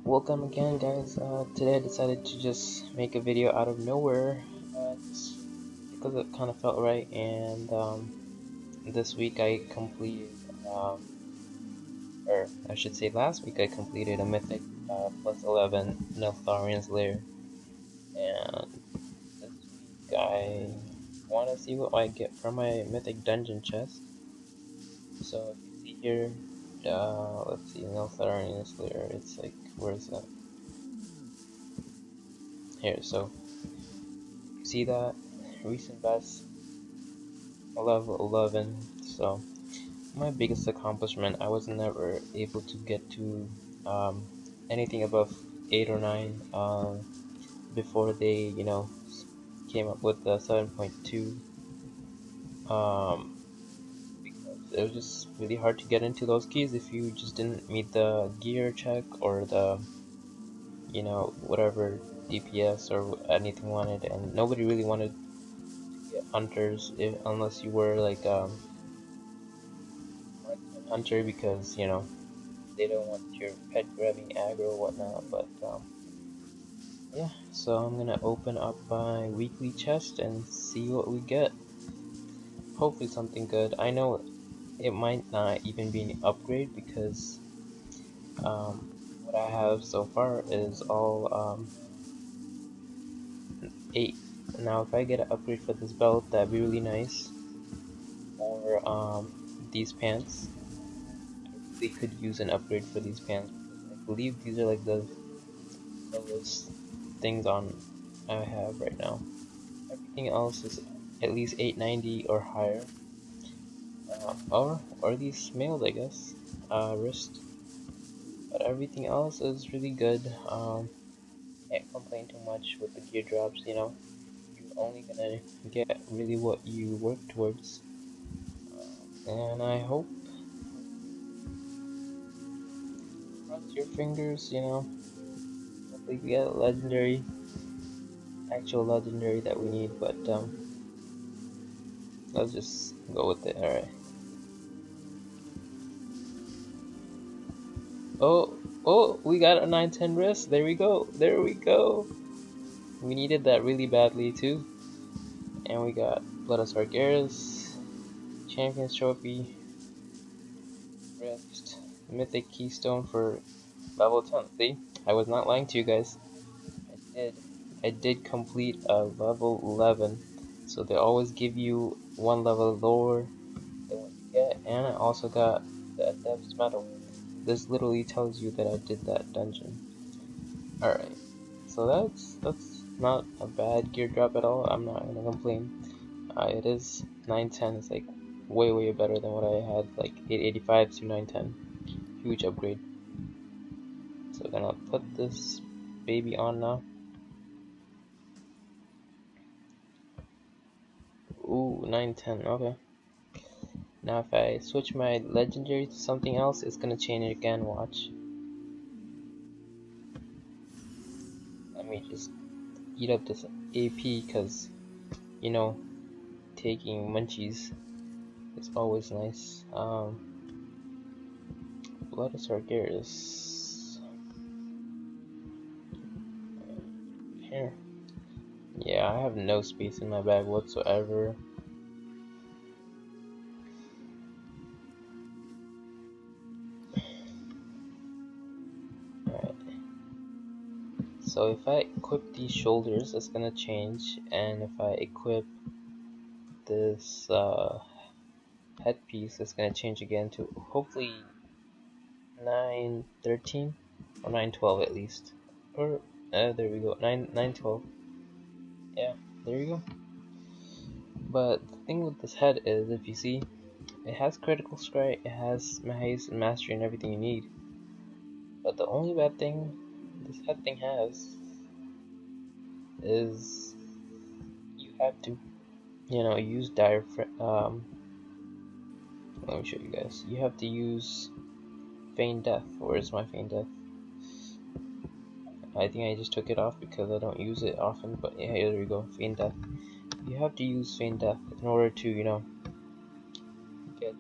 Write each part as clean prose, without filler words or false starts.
Welcome again, guys. Today I decided to just make a video out of nowhere, just because it kind of felt right. And this week I completed, or I should say last week I completed a Mythic plus 11 Neltharion's Lair. And this week I want to see what I get from my Mythic dungeon chest. So if you see here, let's see, Neltharion's Lair. It's like, where is that? Here, so you see that recent best level 11. So my biggest accomplishment, I was never able to get to anything above 8 or 9 before they came up with the 7.2, because it was just really hard to get into those keys if you just didn't meet the gear check or the whatever DPS or anything wanted. And nobody really wanted to get hunters unless you were like hunter, because they don't want your pet grabbing aggro or whatnot. But yeah, so I'm gonna open up my weekly chest and see what we get. Hopefully something good. I know it might not even be an upgrade, because what I have so far is all 8. Now if I get an upgrade for this belt, that'd be really nice. Or these pants, they could use an upgrade for these pants, because I believe these are like the lowest things on I have right now. Everything else is at least 890 or higher, or these mailed, I guess, wrist. But everything else is really good. Can't complain too much with the gear drops. You're only gonna get really what you work towards, and I hope, cross your fingers. Hopefully we get a legendary, actual legendary that we need. But let's just go with it. All right. Oh, we got a 910 wrist. There we go. There we go. We needed that really badly too. And we got Blood of Sargeras, Champions Trophy, wrist, Mythic Keystone for level 10. See, I was not lying to you guys. I did complete a level 11. So they always give you one level lower than what you get. And I also got the Adept's Medal. This literally tells you that I did that dungeon. Alright, so that's not a bad gear drop at all. I'm not gonna complain. It is 910. It's like way better than what I had, like 885 to 910. Huge upgrade. So I'm gonna put this baby on now. Ooh, 910. Okay. Now if I switch my legendary to something else, it's gonna change it again. Watch. Let me just eat up this AP, because taking munchies is always nice. Blood of Sargeras. Here. Yeah, I have no space in my bag whatsoever. Alright. So if I equip these shoulders, it's gonna change. And if I equip this headpiece, it's gonna change again to hopefully 913 or 912 at least. Or there we go, 912. Yeah, there you go. But the thing with this head is, if you see, it has critical strike, it has haste and mastery and everything you need. But the only bad thing this head thing has is you have to, use diaphragm. Let me show you guys. You have to use Feign Death. Where's my Feign Death? I think I just took it off because I don't use it often. But yeah, here we go. Feign Death. You have to use Feign Death in order to, get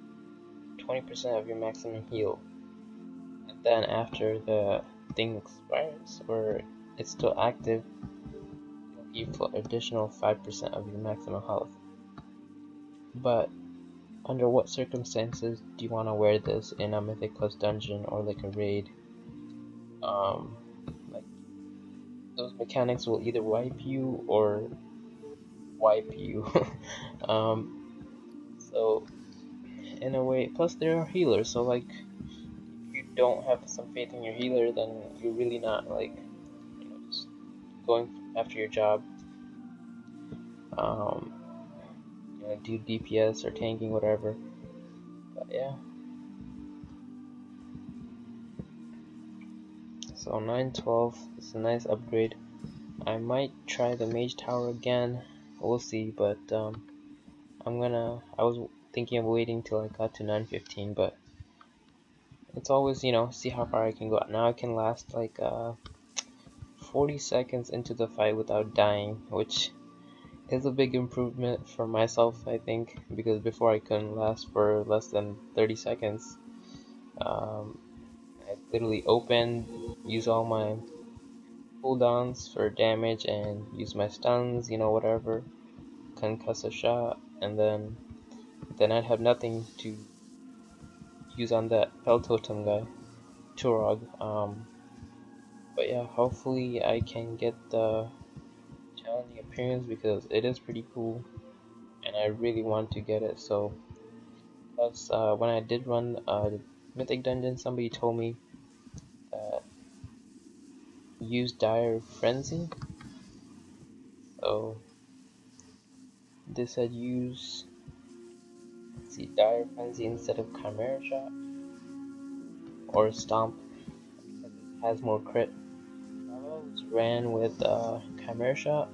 20% of your maximum heal. And then after the thing expires or it's still active, you for additional 5% of your maximum health. But under what circumstances do you want to wear this in a Mythic Plus dungeon or like a raid? Like those mechanics will either wipe you or wipe you. So in a way, plus there are healers, so like if you don't have some faith in your healer, then you're really not like, just going after your job. Do DPS or tanking, whatever. But yeah. So 912 is a nice upgrade. I might try the Mage Tower again. We'll see, but I was thinking of waiting till I got to 915, but it's always, see how far I can go. Now I can last like 40 seconds into the fight without dying, which is a big improvement for myself, I think, because before I couldn't last for less than 30 seconds. I literally opened, use all my cooldowns for damage, and use my stuns, whatever, concussive shot, and then I'd have nothing to use on that Hell Totem guy, Turog. But yeah, hopefully I can get the challenging appearance because it is pretty cool, and I really want to get it. So, plus, when I did run the Mythic Dungeon, somebody told me that use Dire Frenzy. So they said use, Dire Frenzy instead of Chimera Shot or Stomp because it has more crit. I always ran with Chimera Shot,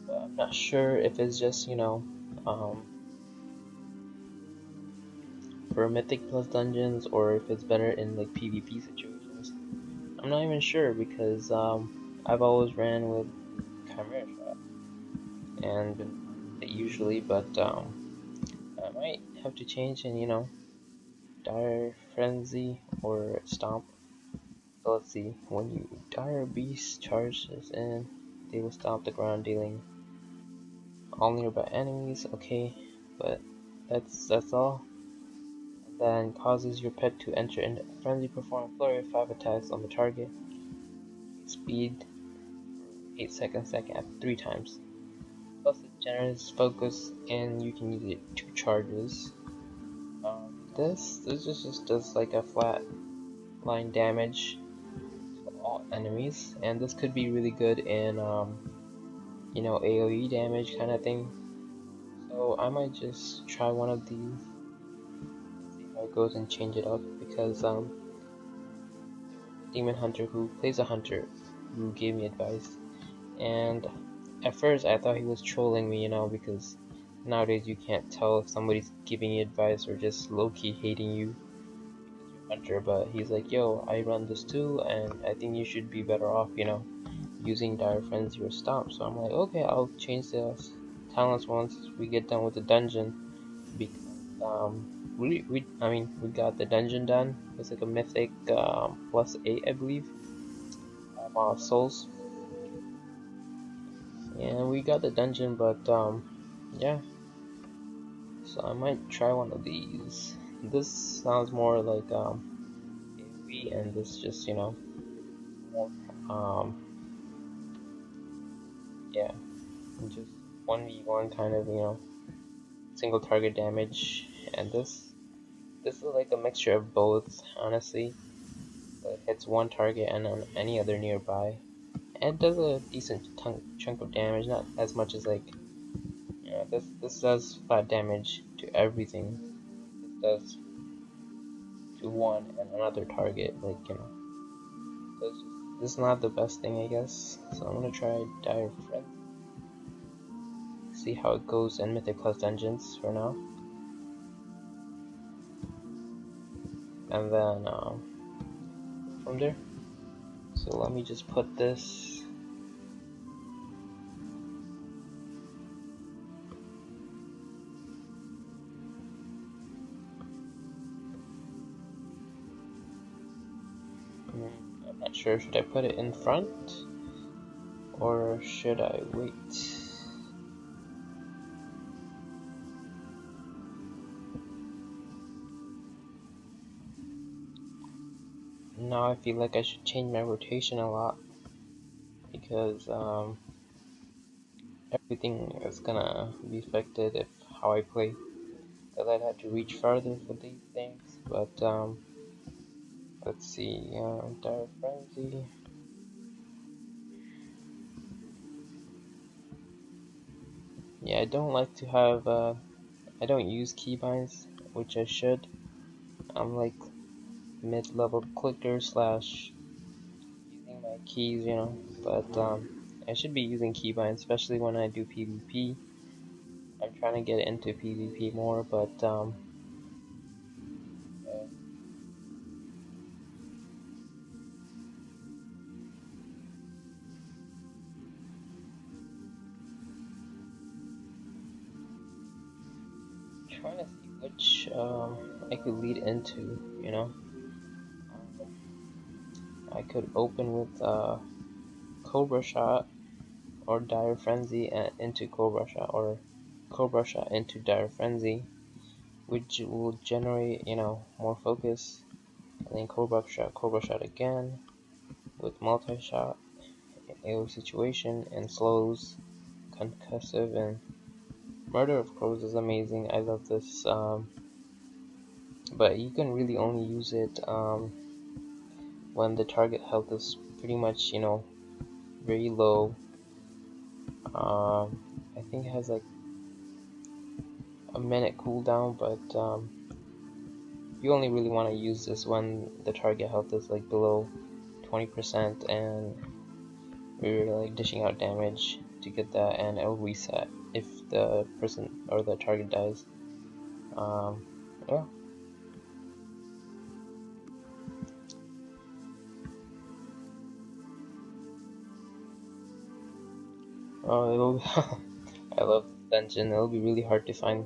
but I'm not sure if it's just for Mythic Plus dungeons or if it's better in like PvP situations. I'm not even sure because I've always ran with Chimera Shot and usually, but I might have to change and Dire Frenzy or Stomp. So let's see, when you Dire Beast charges in, they will stomp the ground, dealing all nearby enemies. Okay, but that's all. And then causes your pet to enter into frenzy, perform a flurry of 5 attacks on the target. Speed 8 seconds second after 3 times. Plus it's generous focus, and you can use it 2 charges. This just does like a flat line damage to all enemies, and this could be really good in AoE damage kind of thing. So I might just try one of these, see how it goes, and change it up because Demon Hunter who plays a hunter who gave me advice, and at first I thought he was trolling me, because nowadays you can't tell if somebody's giving you advice or just low-key hating you because you're a hunter. But he's like, yo, I run this too, and I think you should be better off, using Dire Frenzy or Stomp. So I'm like, okay, I'll change the talents once we get done with the dungeon, because we got the dungeon done. It's like a Mythic +8, I believe, souls, and we got the dungeon. But yeah, so I might try one of these. This sounds more like AoE, and this just more yeah, just 1v1 kind of single target damage, and this is like a mixture of both, honestly. So it hits one target and on any other nearby, and it does a decent chunk of damage, not as much as like this does flat damage to everything. This does to one and another target, like so this is not the best thing, I guess. So I'm gonna try Dire Frenzy, see how it goes in Mythic Plus dungeons for now, and then from there. So let me just put this. I'm not sure, should I put it in front or should I wait? Now I feel like I should change my rotation a lot because everything is gonna be affected if how I play. Because I'd have to reach farther for these things, but let's see, Dire Frenzy. Yeah, I don't like to have, I don't use keybinds, which I should. I'm like mid-level clicker slash using my keys, you know, but I should be using keybinds, especially when I do PvP. I'm trying to get into PvP more, but trying to see which I could lead into, you know. I could open with Cobra Shot or Dire Frenzy into Cobra Shot, or Cobra Shot into Dire Frenzy, which will generate, you know, more focus. And then Cobra Shot again with multi-shot, AoE situation, and slows, concussive, and Murder of Crows is amazing. I love this, but you can really only use it when the target health is pretty much, you know, very low. I think it has like a minute cooldown, but you only really want to use this when the target health is like below 20% and you're like dishing out damage to get that, and it'll reset if the person or the target dies. Yeah. Oh, it'll. I love this dungeon. It'll be really hard to find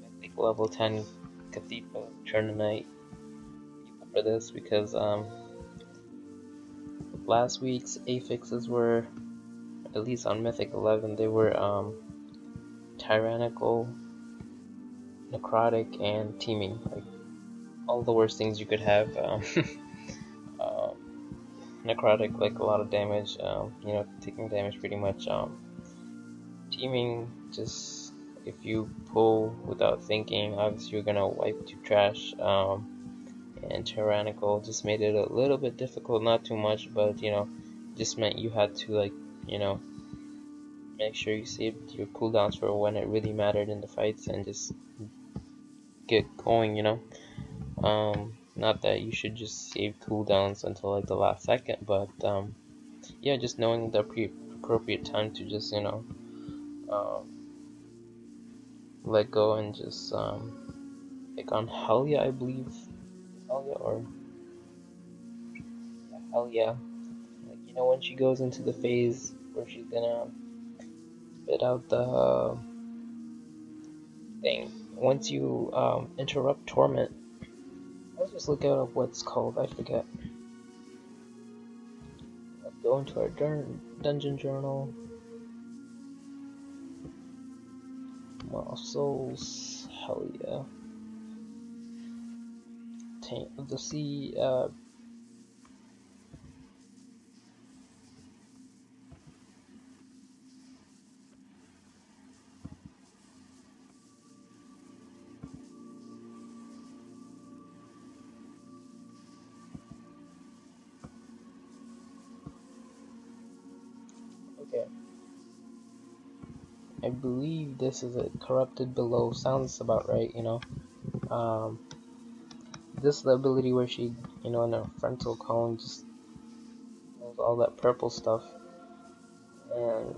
Mythic level 10 Cathedral Turnanite people for this because last week's affixes were, at least on Mythic 11, they were tyrannical, necrotic, and teaming. Like all the worst things you could have. Um, necrotic, like a lot of damage. You know, taking damage pretty much. Teaming, just if you pull without thinking, obviously you're gonna wipe to trash. And tyrannical just made it a little bit difficult, not too much, but you know, just meant you had to, like, you know, make sure you saved your cooldowns for when it really mattered in the fights and just get going, you know. Not that you should just save cooldowns until like the last second, but yeah, just knowing the appropriate time to just, you know, let go and just pick on Helia, I believe. Helia or Helia. Like, you know, when she goes into the phase where she's gonna spit out the thing. Once you interrupt Torment, let's just look up what's called, I forget. Let's go into our dungeon journal. Moral Souls, hell yeah. Taint of the Sea, okay. I believe this is a corrupted below. Sounds about right, you know. This is the ability where she, you know, in her frontal cone just does all that purple stuff. And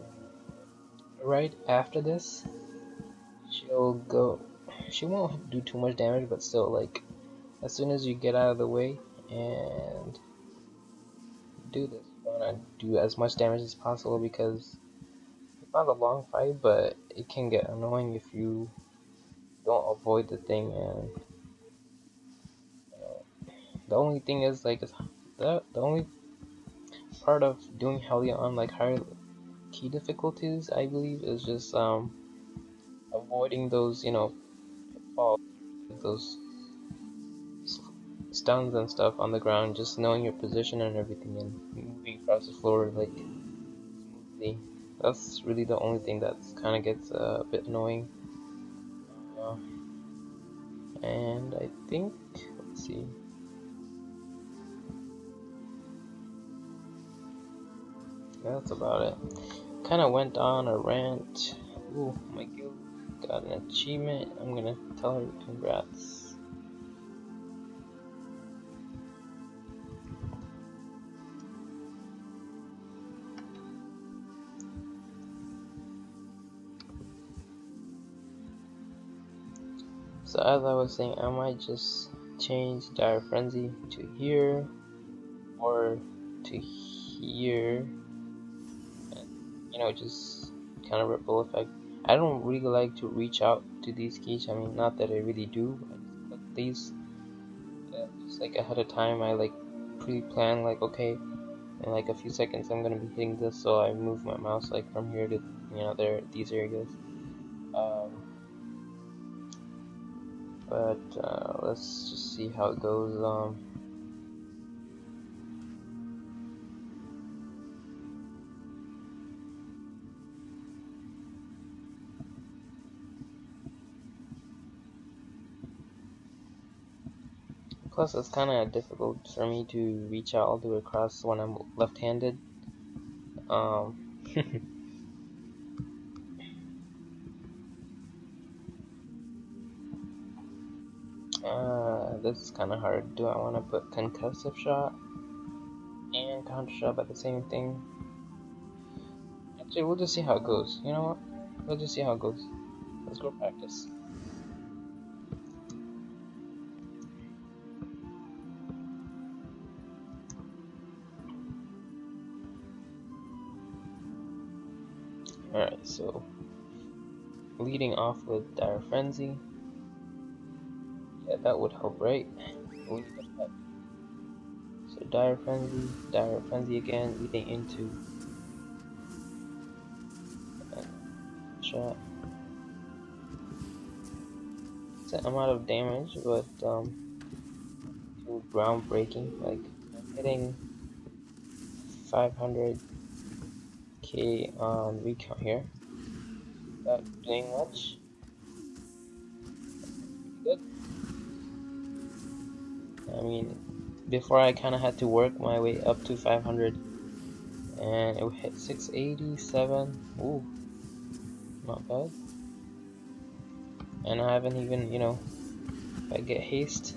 right after this, she'll go. She won't do too much damage, but still, like, as soon as you get out of the way and do this, you wanna do as much damage as possible because it's not a long fight, but it can get annoying if you don't avoid the thing. And the only thing is, like, the only part of doing Hellion on like higher key difficulties, I believe, is just avoiding those, you know, falls, those stuns and stuff on the ground, just knowing your position and everything and moving across the floor like smoothly. That's really the only thing that kind of gets a bit annoying. And I think, let's see. That's about it. Kind of went on a rant. Ooh, my guild got an achievement. I'm gonna tell her congrats. So as I was saying, I might just change Dire Frenzy to here or to here, and, you know, just kind of ripple effect. I don't really like to reach out to these keys. I mean, not that I really do. I just put these just like ahead of time. I like pre-plan like, okay, in like a few seconds I'm gonna be hitting this, so I move my mouse like from here to, you know, there, these areas. But let's just see how it goes. Plus, it's kind of difficult for me to reach out all the way across when I'm left-handed. This is kind of hard. Do I want to put concussive shot and counter shot by the same thing? Actually, we'll just see how it goes. You know what? We'll just see how it goes. Let's go practice. Alright, so leading off with Dire Frenzy. Yeah, that would help, right? So Dire Frenzy again, leading into shot. It's an amount of damage, but groundbreaking. Like, I'm hitting 500k on recount here. Without doing much. Good. I mean, before I kind of had to work my way up to 500, and it hit 687. Ooh, not bad. And I haven't even, you know, if I get haste,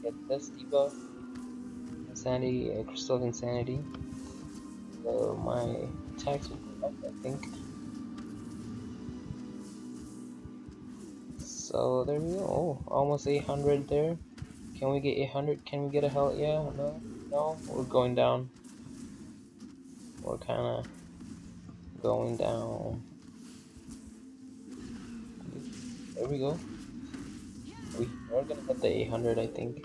get this debuff, insanity, crystal of insanity, so my attacks will go up, I think. So there we go. Oh, almost 800 there. Can we get 800? Can we get a hell? Yeah, no, no. We're going down. We're kind of going down. There we go. We're gonna hit the 800, I think.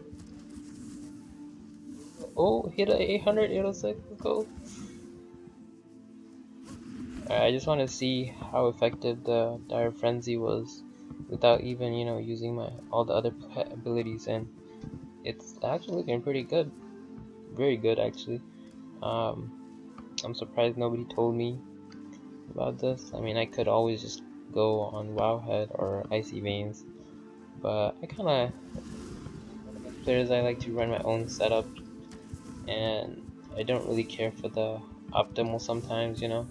Oh, hit a 800, 806. Let's go. I just want to see how effective the Dire Frenzy was without even, you know, using my all the other pet abilities, and it's actually looking pretty good. Very good, actually. I'm surprised nobody told me about this. I mean, I could always just go on Wowhead or Icy Veins, but I kind of, players, I like to run my own setup, and I don't really care for the optimal sometimes, you know.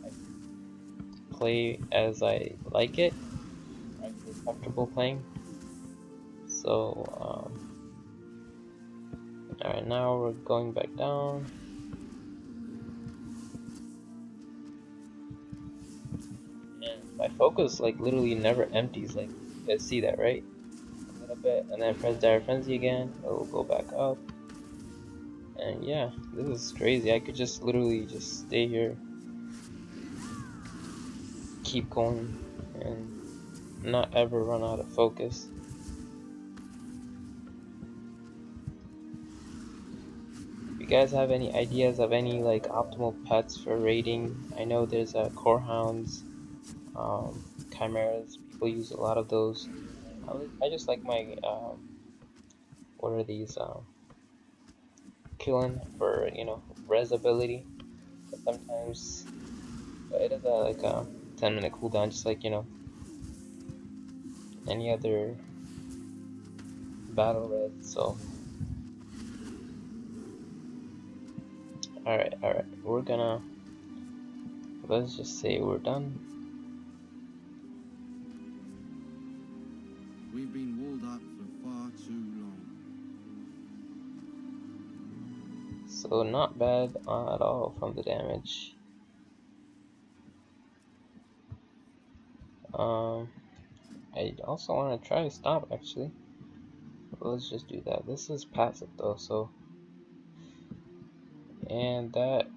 I play as I like it, I feel comfortable playing. So, alright, now we're going back down. And my focus, like, literally never empties, like, you guys see that, right? A little bit, and then press Dire Frenzy again, it will go back up. And yeah, this is crazy. I could just literally just stay here, keep going, and not ever run out of focus. guys have any ideas of any like optimal pets for raiding, I know there's core hounds, chimeras. People use a lot of those. I just like my what are these killing for res ability. But sometimes it is like a 10-minute cooldown, just like any other battle res. So alright, we're gonna, let's just say we're done. We've been walled up for far too long. So not bad at all from the damage. I also want to try to stop actually. Let's just do that. This is passive though, so, and that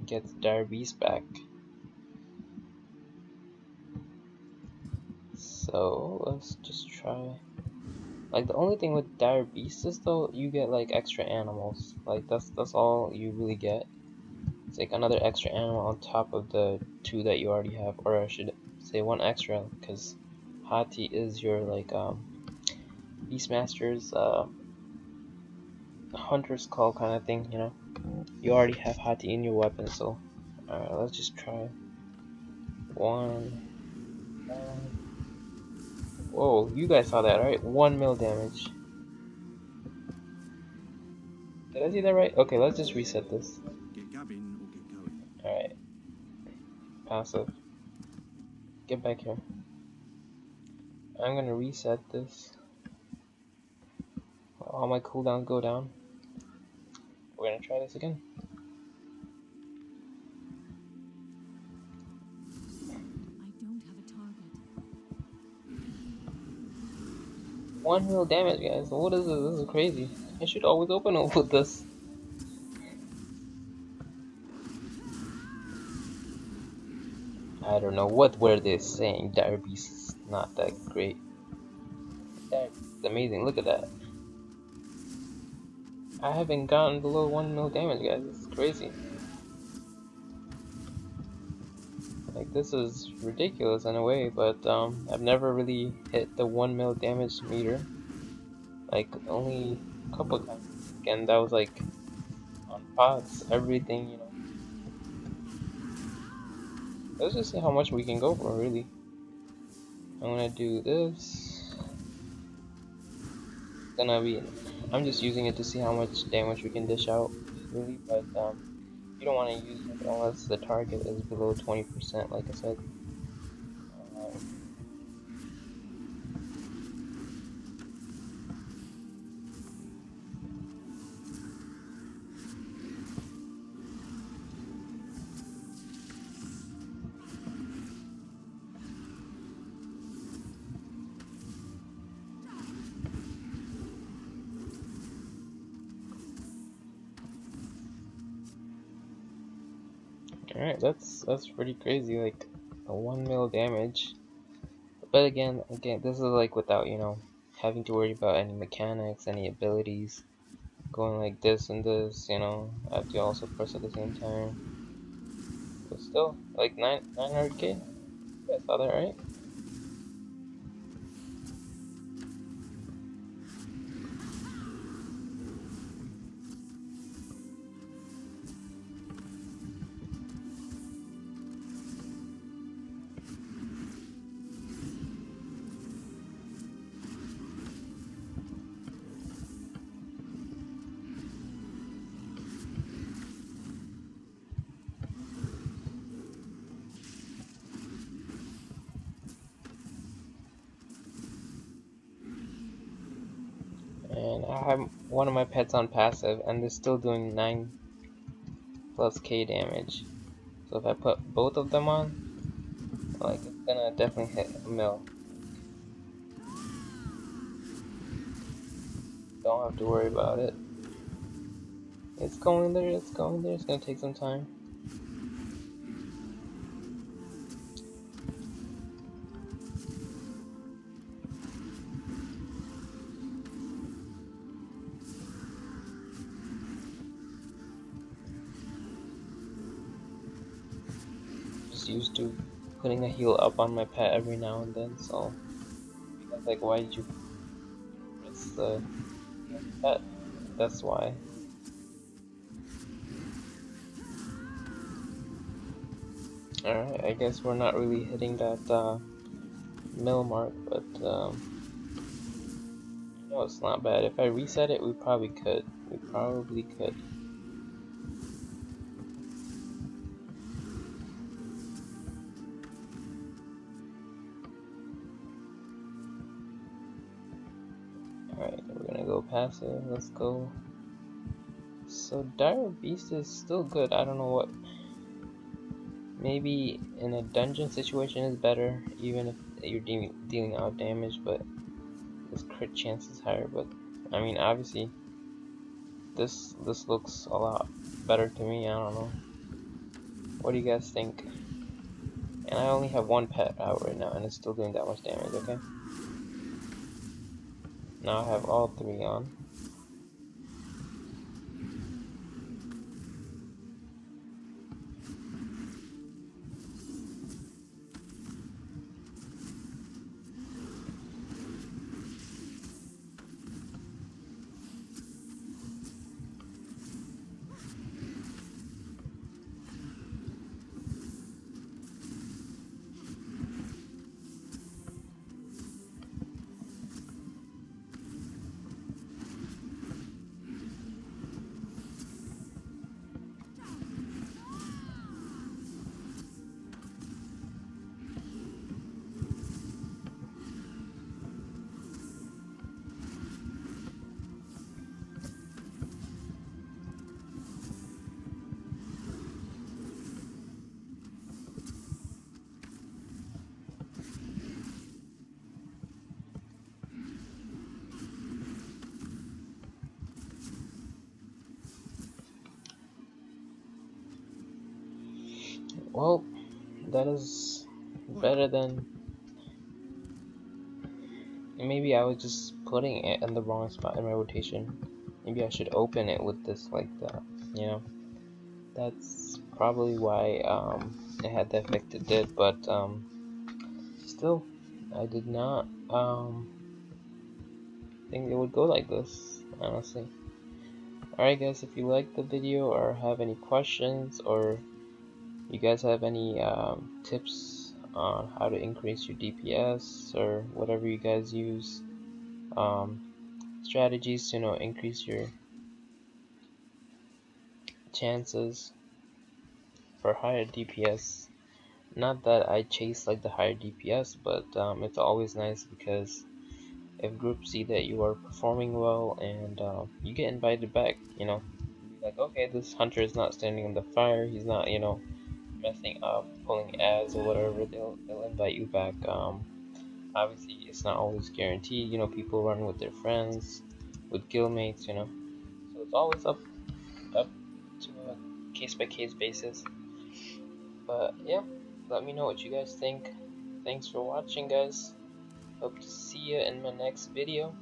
gets Dire Beast back. So let's just try. Like the only thing with Dire Beast is though, you get like extra animals. Like that's all you really get. It's like another extra animal on top of the 2 that you already have, or I should say 1 extra, because Hati is your like Beastmaster's hunter's call kind of thing, You already have Hati in your weapon, so alright, let's just try 1. Whoa, you guys saw that, right? 1 mil damage. Did I see that right? Okay, let's just reset this. Get gabbing or get going. Alright, passive. Get back here. I'm gonna reset this. All my cooldowns go down. We're gonna try this again. I don't have a target. 1 mil damage, guys. What is this? This is crazy. I should always open up with this. I don't know what were they saying. Dire Beast is not that great. Dire Beast is amazing. Look at that. I haven't gotten below 1 mil damage, guys. This is crazy. Like, this is ridiculous in a way, but I've never really hit the 1 mil damage meter. Like, only a couple times. And that was like on pods, everything, Let's just see how much we can go for, really. I'm gonna do this. It's gonna be, I'm just using it to see how much damage we can dish out, really, but you don't want to use it unless the target is below 20%, like I said. Alright, that's pretty crazy, like a 1 mil damage. But again, this is like without, having to worry about any mechanics, any abilities, going like this and this, I have to also press at the same time. But still, like 900k? You guys saw that, right? And I have one of my pets on passive, and they're still doing 9+k damage. So if I put both of them on, like, it's gonna definitely hit a mil. Don't have to worry about it. It's going there, it's going there. It's gonna take some time. just used to putting a heal up on my pet every now and then, so because like, why did you risk the pet? That's why. Alright, I guess we're not really hitting that mill mark, but no, it's not bad. If I reset it, we probably could. We probably could. Alright, we're gonna go passive. Let's go. So Dire Beast is still good. I don't know what. Maybe in a dungeon situation is better, even if you're dealing out damage, but this crit chance is higher. But I mean, obviously, this looks a lot better to me. I don't know. What do you guys think? And I only have one pet out right now, and it's still doing that much damage. Okay. Now I have all three on. Well, that is better than. Maybe I was just putting it in the wrong spot in my rotation. Maybe I should open it with this like that, you know? That's probably why it had the effect it did, but still, I did not think it would go like this, honestly. Alright guys, if you liked the video or have any questions, or you guys have any tips on how to increase your DPS or whatever you guys use, strategies to increase your chances for higher DPS. Not that I chase like the higher DPS, but it's always nice because if groups see that you are performing well and you get invited back, like, okay, this hunter is not standing in the fire, he's not, messing up, pulling ads or whatever, they'll invite you back. Obviously, it's not always guaranteed, people run with their friends, with guildmates, so it's always up to a case by case basis. But yeah, let me know what you guys think. Thanks for watching, guys. Hope to see you in my next video.